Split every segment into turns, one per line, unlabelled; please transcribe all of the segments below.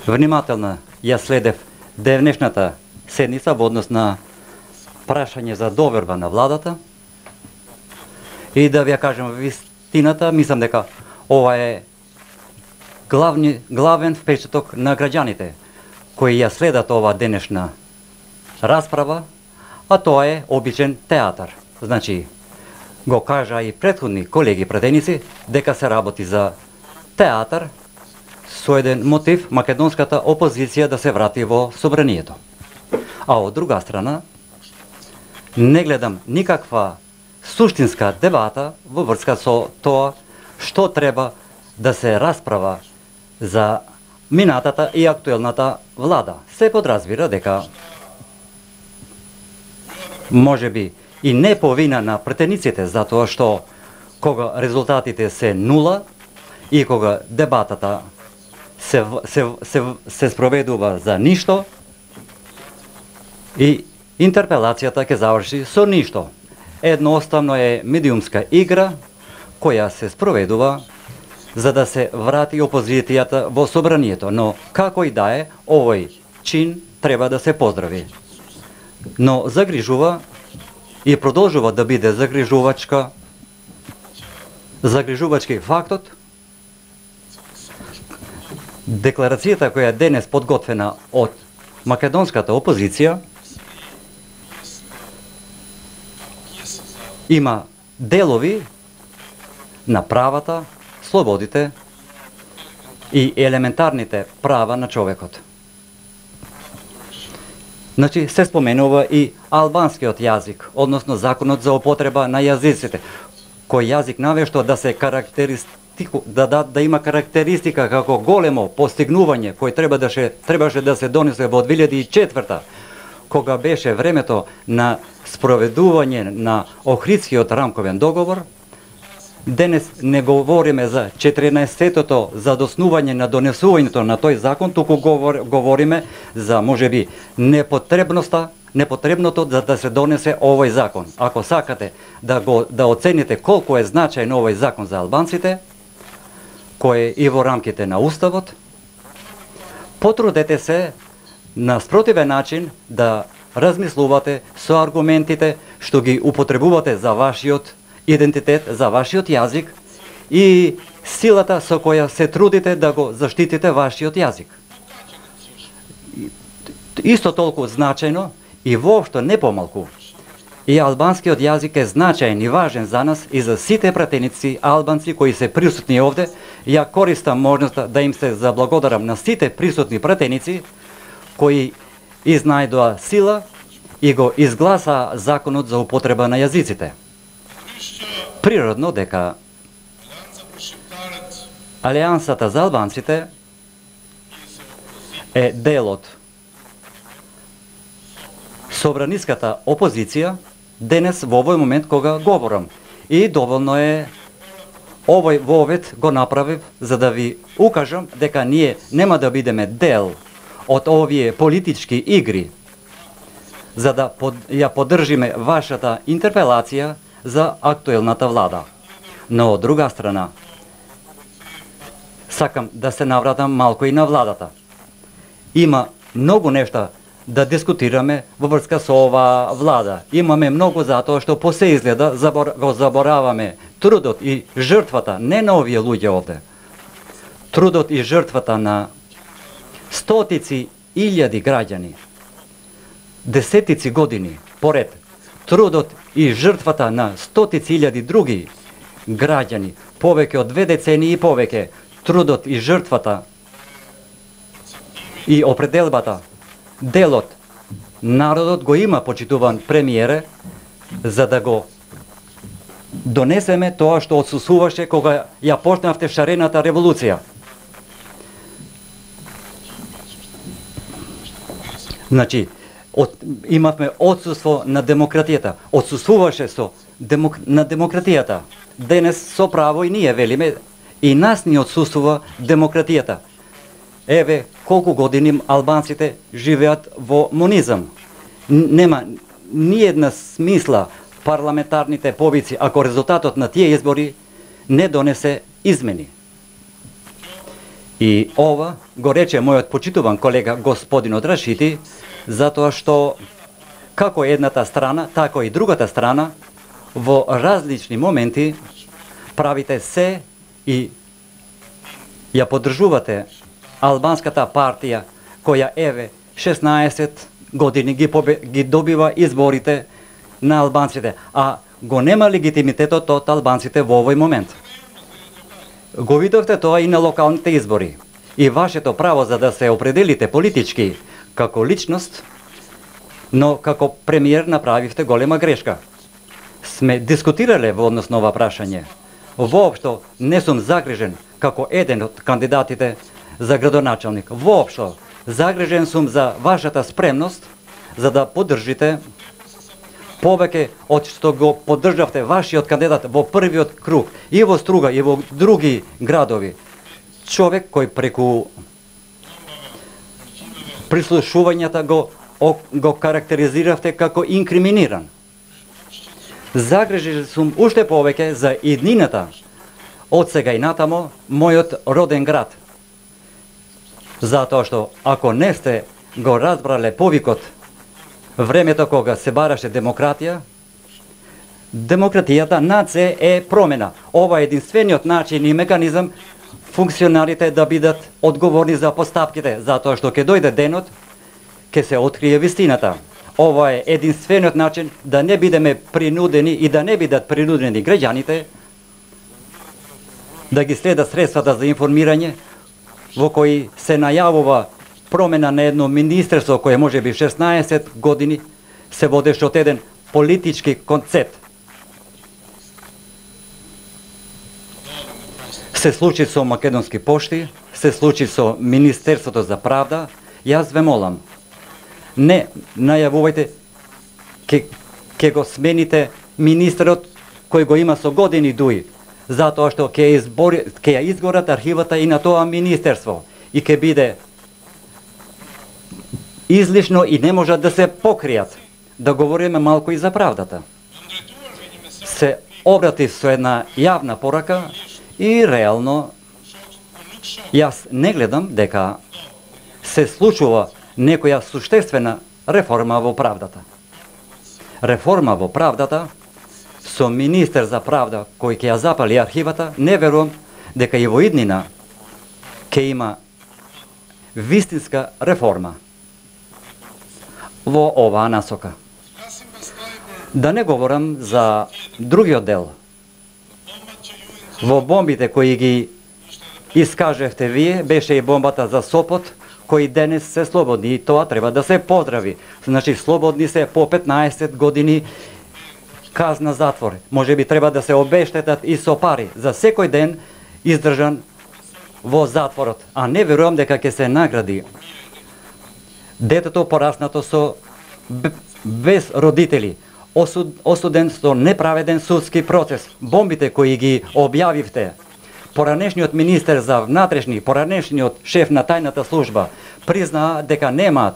Внимателно ја следев денешната седница во однос на прашање за доверба на владата и да ви ја кажем вистината, мислам дека ова е главен впечаток на граѓаните кои ја следат ова денешна расправа, а тоа е обичен театар. Значи, го кажа и претходни колеги пратеници дека се работи за театар со еден мотив македонската опозиција да се врати во собранието. А од друга страна, не гледам никаква суштинска дебата во врска со тоа што треба да се расправа за минатата и актуелната влада. Се подразбира дека може би и не по вина на претениците, затоа што кога резултатите се нула и кога дебатата се спроведува за ништо и интерпелацијата ќе заврши со ништо. Едноставно е медиумска игра која се спроведува за да се врати опозицијата во собранието, но како и да е, овој чин треба да се поздрави. Но загрижува и продолжува да биде загрижувачки фактот декларацијата која е денес подготвена од македонската опозиција има делови на правата, слободите и елементарните права на човекот. Значи, се споменува и албанскиот јазик, односно законот за употреба на јазиците, кој јазик навешто да се да има карактеристика како големо постигнување кој требаше да се донесе во 2004 кога беше времето на спроведување на Охридскиот рамковен договор. Денес не говориме за 14-тото задоснување на донесувањето на тој закон, туку говориме за можеби непотребното да се донесе овој закон. Ако сакате да оцените колку е значаен овој закон за албанците, кој е и во рамките на уставот, потрудете се на спротивен начин да размислувате со аргументите што ги употребувате за вашиот идентитет, за вашиот јазик и силата со која се трудите да го заштитите вашиот јазик. Исто толку значајно и воопшто не помалку, и албанскиот јазик е значаен и важен за нас и за сите пратеници албанци кои се присутни овде. Ја користам можноста да им се заблагодарам на сите присутни пратеници кои изнајдоа сила и го изгласа законот за употреба на јазиците. Природно дека Алијансата за албанците е дел од собраниската опозиција денес во овој момент кога говорам. И доволно е овој вовет го направив за да ви укажам дека ние нема да бидеме дел од овие политички игри за да ја поддржиме вашата интерпелација за актуелната влада. Но од друга страна, сакам да се навратам малку и на владата. Има многу нешта да дискутираме во врска со оваа влада. Имаме многу затоа што по се изгледа го забораваме трудот и жртвата не на овие луѓе овде. Трудот и жртвата на стотици илјади граѓани, десетици години поред, трудот и жртвата на стотици илјади други граѓани, повеќе од 2 децении и повеќе, трудот и жртвата и определбата, делот, народот го има, почитуван премиере, за да го донесеме тоа што отсусуваше кога ја почнавте шарената револуција. Значи, имавме отсуство на демократијата, отсусуваше на демократијата. Денес со право и ние велиме, и нас ни отсуствува демократијата. Еве колку години албанците живеат во монизам. Нема ниедна смисла парламентарните повици ако резултатот на тие избори не донесе измени. И ова го рече мојот почитуван колега господин Рашити, затоа што како едната страна, така и другата страна во различни моменти правите се и ја поддржувате албанската партија која еве 16 години ги добива изборите на албанците, а го нема легитимитетот од албанците во овој момент. Го видовте тоа и на локалните избори. И вашето право за да се определите политички како личност, но како премиер направивте голема грешка. Сме дискутирале во однос на ова прашање. Воопшто не сум загрижен како еден од кандидатите за градоначалник. Воопшто загрижен сум за вашата спремност за да поддржите повеќе од што го поддржавте вашиот кандидат во првиот круг и во Струга и во други градови. Човек кој преку прислушувањата го карактеризиравте како инкриминиран. Загрижен сум уште повеќе за иднината од сега и натамо мојот роден град. Затоа што ако не сте го разбрале повикот времето кога се бараше демократија, демократијата нација е промена. Ова е единствениот начин и механизам функционарите да бидат одговорни за постапките, затоа што ќе дојде денот, ќе се открие вистината. Ова е единствениот начин да не бидеме принудени и да не бидат принудени граѓаните да ги следат средствата за информирање во кои се најавува промена на едно министерство кое може би 16 години се водеше од еден политички концепт. Се случи со Македонски пошти, се случи со Министерството за правда. Јас ве молам, не најавувајте ке го смените министерот кој го има со години дуи, затоа што ќе ја изгорат архивата и на тоа министерство и ќе биде излишно и не можат да се покријат. Да говориме малку и за правдата. Се обратив со една јавна порака и реално јас не гледам дека се случува некоја суштествена реформа во правдата. Реформа во правдата со министер за правда кој ќе ја запали архивата, не верувам дека и во иднина ќе има вистинска реформа во оваа насока. Да не говорам за другиот дел. Во бомбите кои ги искажевте вие, беше и бомбата за Сопот, кои денес се слободни и тоа треба да се поздрави. Значи слободни се по 15 години казна затвор. Може би треба да се обештетат и со пари за секој ден издржан во затворот, а не верувам дека ќе се награди детето пораснато со без родители, осуден со неправеден судски процес. Бомбите кои ги објавивте, поранешниот министер за внатрешни, поранешниот шеф на тајната служба признаа дека немаат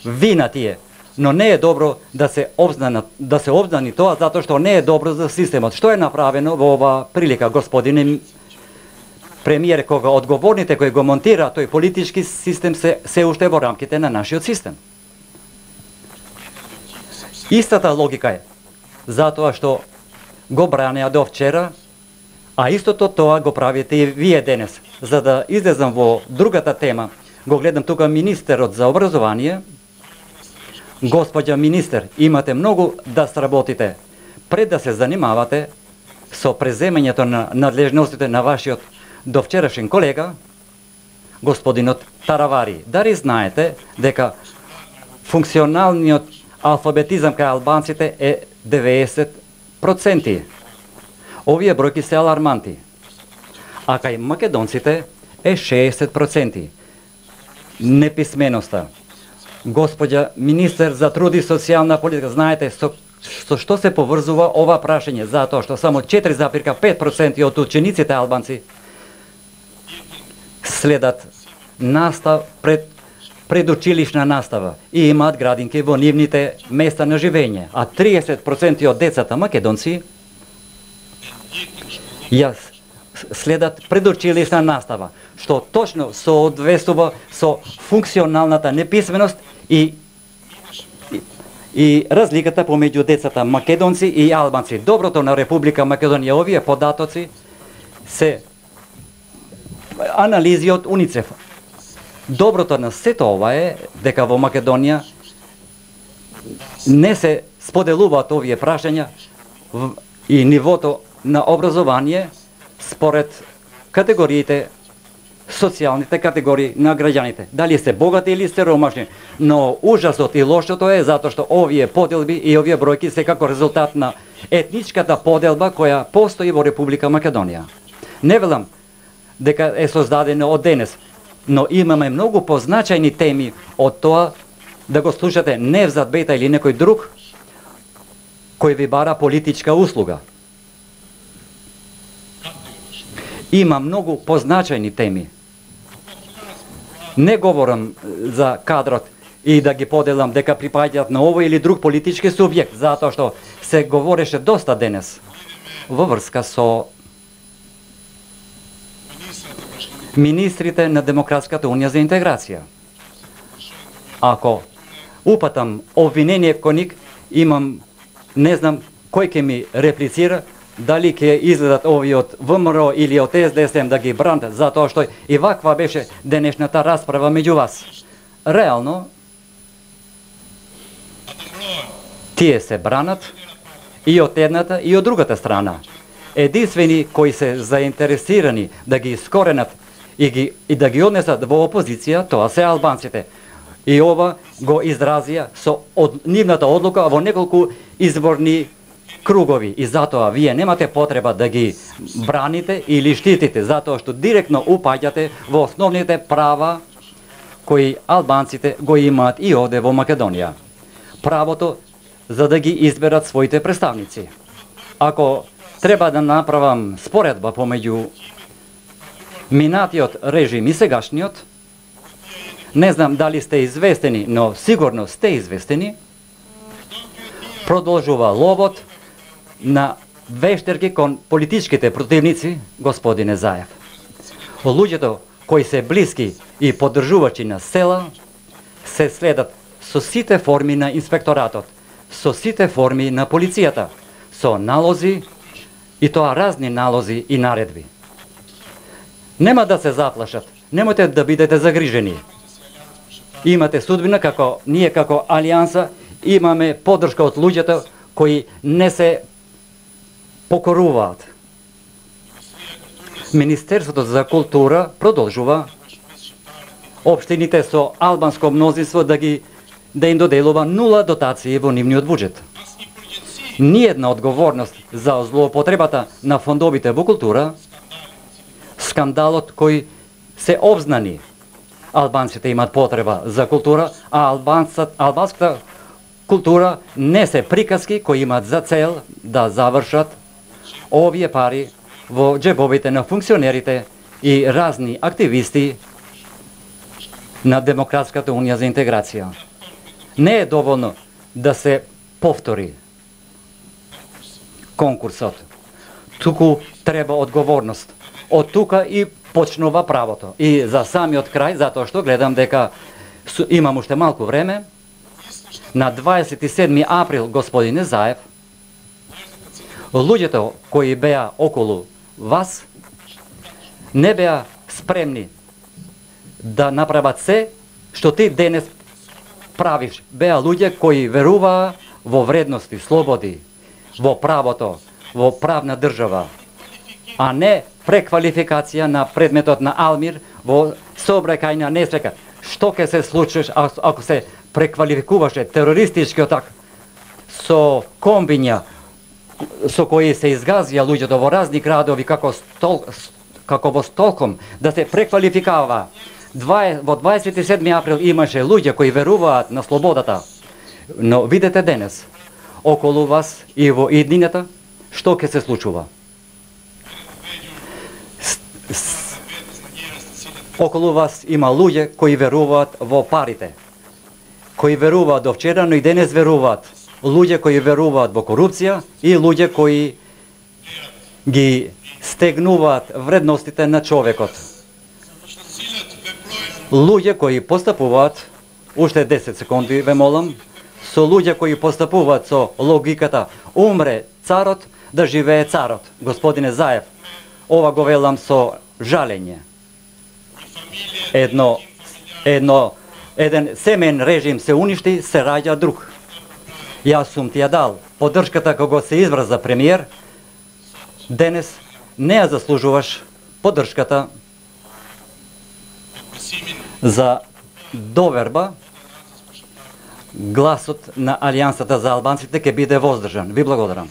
вина тие, но не е добро да се обзнани тоа затоа што не е добро за системот. Што е направено во оваа прилика, господине премиер, кога одговорните кои го монтира тој политички систем се уште во рамките на нашиот систем? Истата логика е, затоа што го бранеа до вчера, а истото тоа го правите и вие денес. За да излезам во другата тема, го гледам тука министерот за образование. Господја министер, имате многу да сработите пред да се занимавате со преземањето на надлежностите на вашиот довчерашен колега, господинот Таравари. Дари знаете дека функционалниот алфабетизам кај албанците е 90%. Овие бројки се аларманти. А кај македонците е 60%. Неписменоста. Господја министер за труд и социјална политика, знаете со што се поврзува ова прашање, затоа што само 4,5% од учениците албанци следат настав предучилишна настава и имаат градинки во нивните места на живење, а 30% од децата македонци, јас следат предучилищна настава, што точно соодветствува со функционалната неписменост и разликата помеѓу децата македонци и албанци. Доброто на Република Македонија, овие податоци се анализи од УНИЦЕФ. Доброто на сето ова е дека во Македонија не се споделуваат овие прашања и нивото на образование според категориите, социјалните категории на граѓаните. Дали сте богати или сте ромашни. Но ужасот и лошото е затоа што овие поделби и овие бројки се како резултат на етничката поделба која постои во Република Македонија. Не велам дека е создадена од денес, но имаме многу позначајни теми од тоа да го слушате Невзат Бета или некој друг кој ви бара политичка услуга. Има многу позначајни теми. Не говорам за кадрот и да ги поделам дека припаѓаат на овој или друг политички субјект, затоа што се говореше доста денес во врска со министрите на Демократската унија за интеграција. Ако упатам обвинение кон нив, имам, не знам кој ќе ми реплицира, дали ќе изгледат овие од ВМРО или од СДСМ да ги бранат, затоа што и ваква беше денешната расправа меѓу вас. Реално, тие се бранат и од едната и од другата страна. Единствени кои се заинтересирани да ги искоренат и да ги однесат во опозиција, тоа се албанците. И ова го изразија со нивната одлука во неколку изборни кругови. И затоа вие немате потреба да ги браните или штитите, затоа што директно упаѓате во основните права кои албанците го имаат и овде во Македонија. Правото за да ги изберат своите представници. Ако треба да направам споредба помеѓу минатиот режим и сегашниот, не знам дали сте известени, но сигурно сте известени, продолжува ловот на вештерки кон политичките противници, господине Заев. Луѓето кои се блиски и поддржувачи на села се следат со сите форми на инспекторатот, со сите форми на полицијата, со налози и тоа разни налози и наредби. Нема да се заплашат, немојте да бидете загрижени. Имате судбина како ние како Алијанса имаме поддршка од луѓето кои не се покоруваат. Министерството за култура продолжува општините со албанско мнозинство да им доделува нула дотации во нивниот буџет. Ниедна одговорност за злоупотребата на фондовите во култура, скандалот кој се обзнани. Албанците имаат потреба за култура, а албанската култура не се приказки кои имаат за цел да завршат овие пари во џебовите на функционерите и разни активисти на Демократската унија за интеграција. Не е доволно да се повтори конкурсот. Туку треба одговорност. Од тука и почнува правото. И за самиот крај, затоа што гледам дека имам уште малку време, на 27 април, господине Заев, луѓето кои беа околу вас не беа спремни да направат се што ти денес правиш. Беа луѓе кои веруваа во вредности, слободи, во правото, во правна држава, а не преквалификација на предметот на Алмир во сообраќајна несреќа. Што ќе се случиш ако се преквалификуваше терористичкиот атак со комбиња со кои се изгазија луѓето во разни градови како во Стокхолм, да се преквалификава. Во 27 април имаше луѓе кои веруваат на слободата. Но видете денес, околу вас и во иднината, што ќе се случува? Околу вас има луѓе кои веруваат во парите, кои веруваат до вчера, но и денес веруваат. Луѓе кои веруваат во корупција и луѓе кои ги стегнуваат вредностите на човекот. Луѓе кои постапуваат, уште 10 секунди ве молам, со луѓе кои постапуваат со логиката умре царот, да живее царот. Господине Заев, ова го велам со жалење. Еден семен режим се уништи, се раѓа друг. Јас сум ти ја дал поддршката кога се избра за премиер, денес не ја заслужуваш поддршката за доверба. Гласот на Алијансата за албанците ќе биде воздржан. Ви благодарам.